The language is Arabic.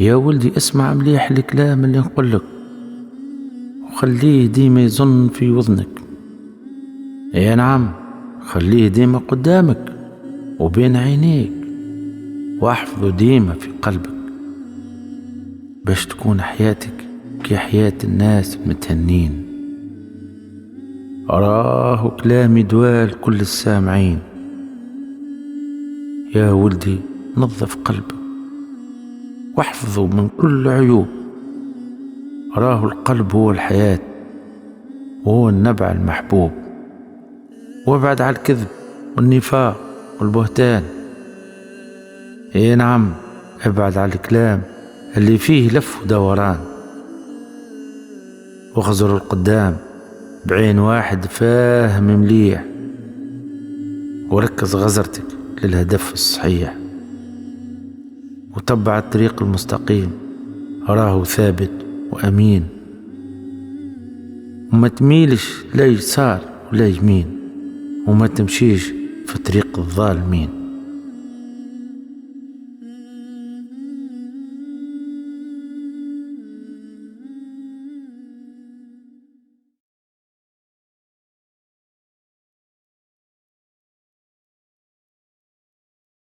يا ولدي اسمع مليح الكلام اللي نقولك، وخليه ديما يظن في وذنك. يا نعم، خليه ديما قدامك وبين عينيك، واحفظه ديما في قلبك باش تكون حياتك كي حياة الناس المتهنين. راه كلامي دوال كل السامعين. يا ولدي نظف قلبك واحفظه من كل عيوب. راه القلب هو الحياة وهو النبع المحبوب. وابعد على الكذب والنفاق والبهتان. اي نعم، ابعد على الكلام اللي فيه لف ودوران، واغزر القدام بعين واحد فاهم مليح، وركز غزرتك للهدف الصحيح، وتبع الطريق المستقيم راه ثابت وأمين. وما تميلش لا يسار ولا يمين، وما تمشيش في طريق الظالمين.